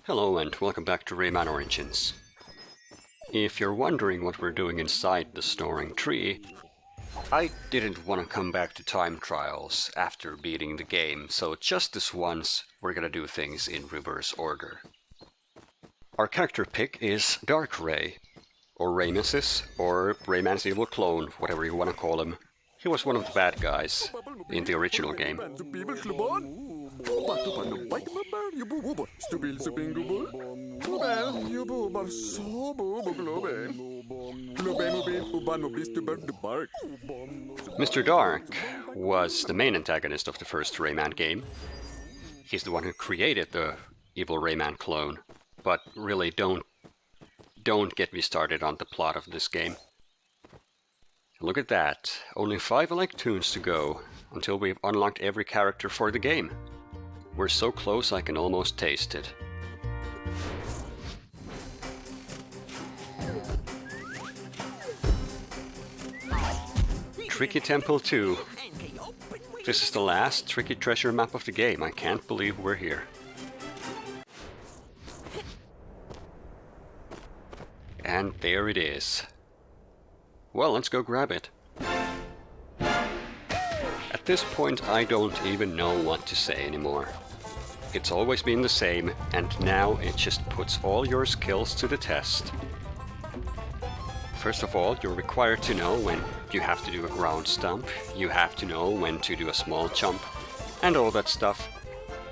Hello and welcome back to Rayman Origins. If you're wondering what we're doing inside the snoring tree, I didn't want to come back to time trials after beating the game, so just this once we're gonna do things in reverse order. Our character pick is Dark Ray, or Raymesis, or Rayman's evil clone, whatever you want to call him. He was one of the bad guys in the original game. Mr. Dark was the main antagonist of the first Rayman game. He's the one who created the evil Rayman clone, but really don't get me started on the plot of this game. Look at that, only 5 Electoons to go until we've unlocked every character for the game. We're so close I can almost taste it. Tricky Temple 2. This is the last tricky treasure map of the game. I can't believe we're here. And there it is. Well, let's go grab it. At this point, I don't even know what to say anymore. It's always been the same, and now it just puts all your skills to the test. First of all, you're required to know when you have to do a ground stomp, you have to know when to do a small jump, and all that stuff.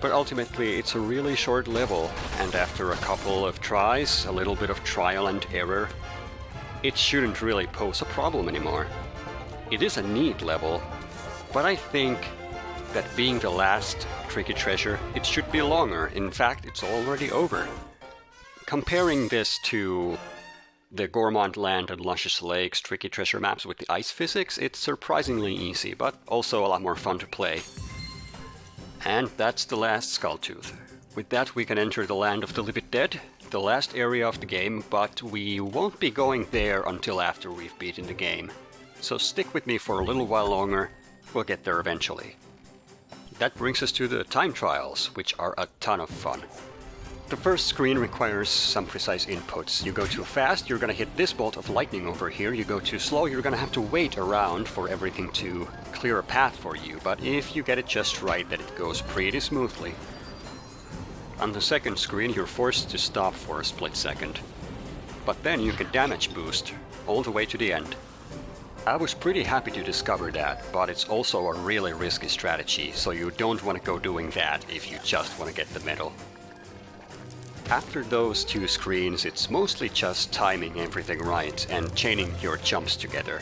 But ultimately, it's a really short level, and after a couple of tries, a little bit of trial and error, it shouldn't really pose a problem anymore. It is a neat level, but I think that being the last tricky treasure, it should be longer. In fact, it's already over. Comparing this to the Gourmand Land and Luscious Lakes tricky treasure maps with the ice physics, it's surprisingly easy, but also a lot more fun to play. And that's the last Skull Tooth. With that we can enter the Land of the Living Dead, the last area of the game, but we won't be going there until after we've beaten the game. So stick with me for a little while longer, we'll get there eventually. That brings us to the time trials, which are a ton of fun. The first screen requires some precise inputs. You go too fast, you're gonna hit this bolt of lightning over here. You go too slow, you're gonna have to wait around for everything to clear a path for you. But if you get it just right, then it goes pretty smoothly. On the second screen, you're forced to stop for a split second. But then you can damage boost all the way to the end. I was pretty happy to discover that, but it's also a really risky strategy, so you don't want to go doing that if you just want to get the medal. After those two screens, it's mostly just timing everything right and chaining your jumps together,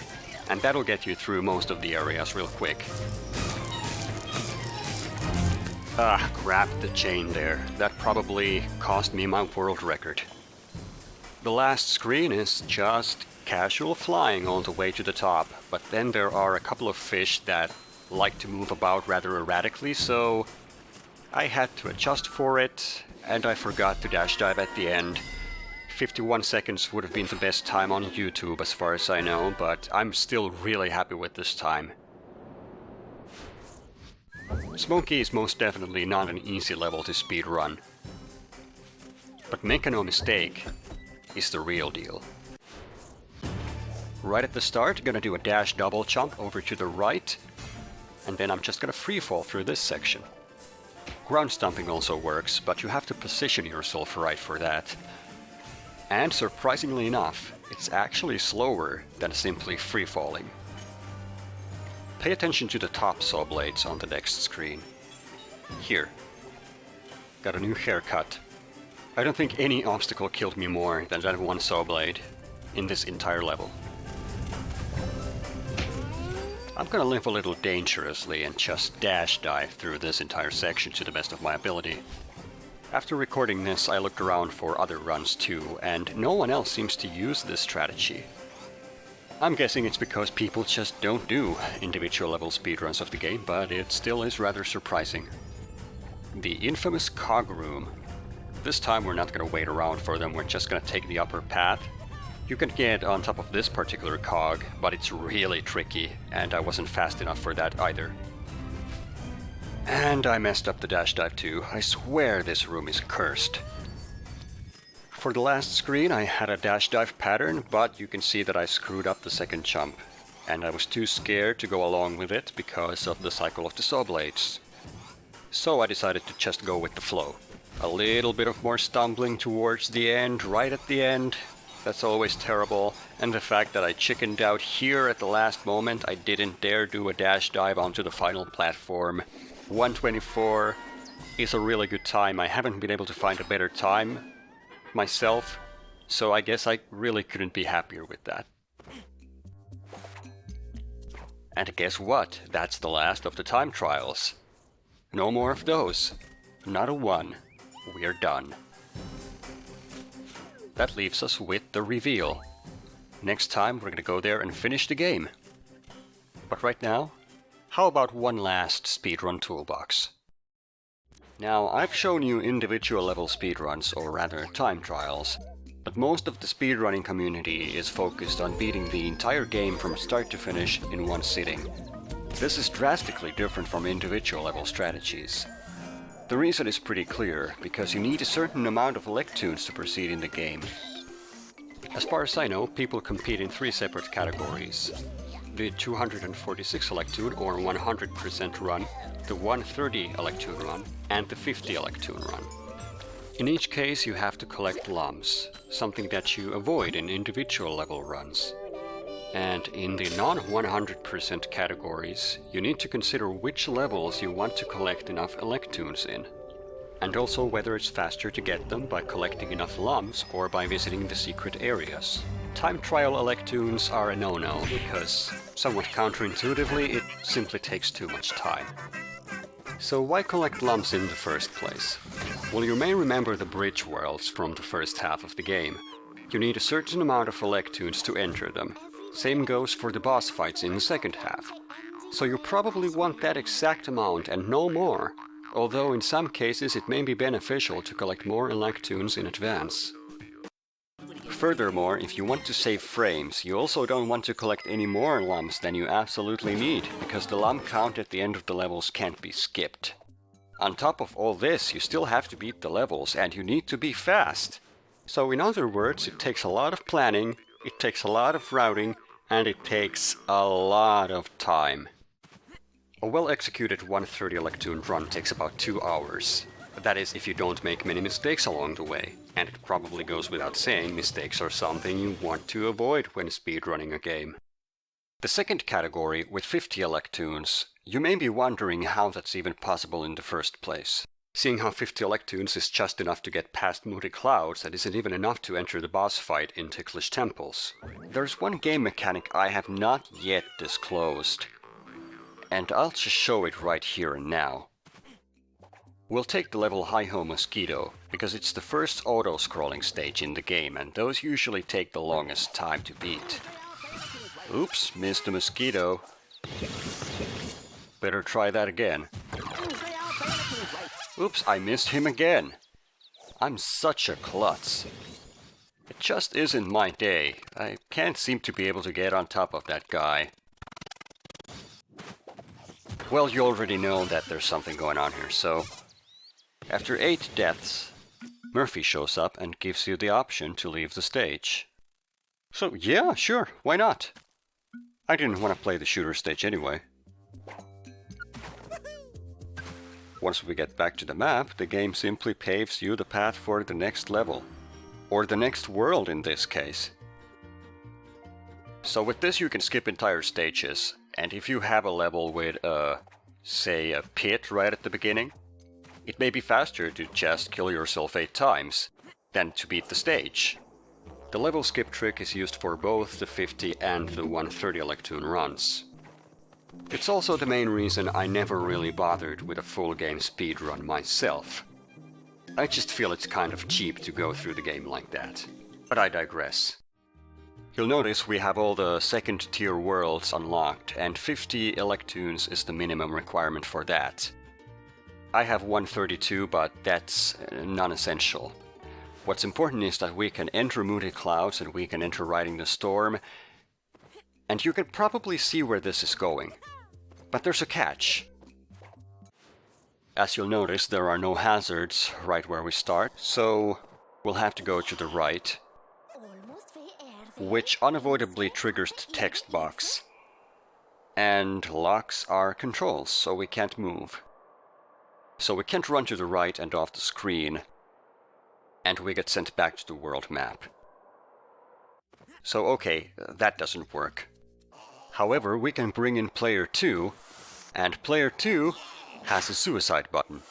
and that'll get you through most of the areas real quick. Ah, crap, the chain there. That probably cost me my world record. The last screen is just casual flying all the way to the top, but then there are a couple of fish that like to move about rather erratically, so I had to adjust for it, and I forgot to dash dive at the end. 51 seconds would have been the best time on YouTube as far as I know, but I'm still really happy with this time. Smokey is most definitely not an easy level to speedrun. But make no mistake, is the real deal. Right at the start, gonna do a dash double jump over to the right, and then I'm just gonna freefall through this section. Ground stomping also works, but you have to position yourself right for that. And surprisingly enough, it's actually slower than simply freefalling. Pay attention to the top saw blades on the next screen. Here. Got a new haircut. I don't think any obstacle killed me more than that one saw blade in this entire level. I'm gonna live a little dangerously and just dash dive through this entire section to the best of my ability. After recording this, I looked around for other runs too, and no one else seems to use this strategy. I'm guessing it's because people just don't do individual level speedruns of the game, but it still is rather surprising. The infamous cog room. This time we're not gonna wait around for them, we're just gonna take the upper path. You can get on top of this particular cog, but it's really tricky, and I wasn't fast enough for that either. And I messed up the dash dive too. I swear this room is cursed. For the last screen I had a dash dive pattern, but you can see that I screwed up the second jump. And I was too scared to go along with it because of the cycle of the saw blades. So I decided to just go with the flow. A little bit of more stumbling towards the end, right at the end. That's always terrible. And the fact that I chickened out here at the last moment, I didn't dare do a dash dive onto the final platform. 1:24 is a really good time. I haven't been able to find a better time myself, so I guess I really couldn't be happier with that. And guess what? That's the last of the time trials. No more of those. Not a one. We're done. That leaves us with the reveal. Next time we're gonna go there and finish the game. But right now, how about one last speedrun toolbox? Now, I've shown you individual level speedruns, or rather time trials, but most of the speedrunning community is focused on beating the entire game from start to finish in one sitting. This is drastically different from individual level strategies. The reason is pretty clear, because you need a certain amount of electoons to proceed in the game. As far as I know, people compete in 3 separate categories. The 246 electoon or 100% run, the 130 electoon run, and the 50 electoon run. In each case you have to collect lumps, something that you avoid in individual level runs. And in the non-100% categories, you need to consider which levels you want to collect enough electoons in. And also whether it's faster to get them by collecting enough lumps or by visiting the secret areas. Time trial electoons are a no-no, because, somewhat counterintuitively, it simply takes too much time. So why collect lumps in the first place? Well, you may remember the bridge worlds from the first half of the game. You need a certain amount of electoons to enter them. Same goes for the boss fights in the second half. So you probably want that exact amount and no more, although in some cases it may be beneficial to collect more electoons in advance. Furthermore, if you want to save frames, you also don't want to collect any more lumps than you absolutely need, because the lump count at the end of the levels can't be skipped. On top of all this, you still have to beat the levels, and you need to be fast. So in other words, it takes a lot of planning, it takes a lot of routing, and it takes a lot of time. A well-executed 130 electoon run takes about 2 hours. That is, if you don't make many mistakes along the way. And it probably goes without saying, mistakes are something you want to avoid when speedrunning a game. The second category, with 50 electoons, you may be wondering how that's even possible in the first place. Seeing how 50 electoons is just enough to get past Moody clouds, that isn't even enough to enter the boss fight in Ticklish Temples. There's one game mechanic I have not yet disclosed, and I'll just show it right here and now. We'll take the level Hi-Ho Mosquito, because it's the first auto-scrolling stage in the game, and those usually take the longest time to beat. Oops, missed the mosquito. Better try that again. Oops, I missed him again. I'm such a klutz. It just isn't my day. I can't seem to be able to get on top of that guy. Well, you already know that there's something going on here, so... After 8 deaths, Murphy shows up and gives you the option to leave the stage. So yeah, sure, why not? I didn't want to play the shooter stage anyway. Once we get back to the map, the game simply paves you the path for the next level. Or the next world in this case. So with this you can skip entire stages, and if you have a level with say a pit right at the beginning, it may be faster to just kill yourself 8 times than to beat the stage. The level skip trick is used for both the 50 and the 130 electoon runs. It's also the main reason I never really bothered with a full game speedrun myself. I just feel it's kind of cheap to go through the game like that. But I digress. You'll notice we have all the second tier worlds unlocked, and 50 electoons is the minimum requirement for that. I have 132, but that's non-essential. What's important is that we can enter Moody clouds and we can enter Riding the Storm, and you can probably see where this is going. But there's a catch. As you'll notice, there are no hazards right where we start, so we'll have to go to the right, which unavoidably triggers the text box. And locks our controls, so we can't move. So we can't run to the right and off the screen, and we get sent back to the world map. So okay, that doesn't work. However, we can bring in player 2, and player 2 has a suicide button.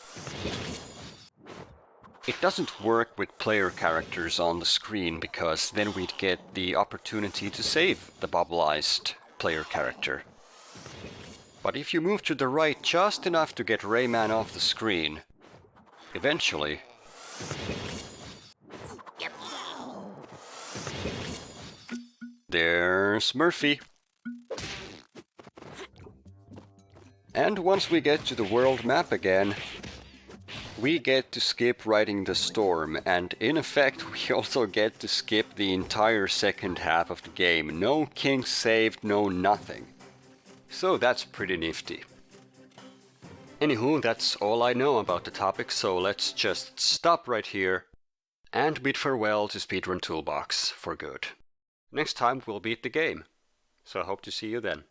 It doesn't work with player characters on the screen, because then we'd get the opportunity to save the bubbleized player character. But if you move to the right just enough to get Rayman off the screen, eventually... There's Murphy. And once we get to the world map again, we get to skip riding the storm, and in effect we also get to skip the entire second half of the game. No king saved, no nothing. So that's pretty nifty. Anywho, that's all I know about the topic, so let's just stop right here and bid farewell to Speedrun Toolbox for good. Next time we'll beat the game, so I hope to see you then.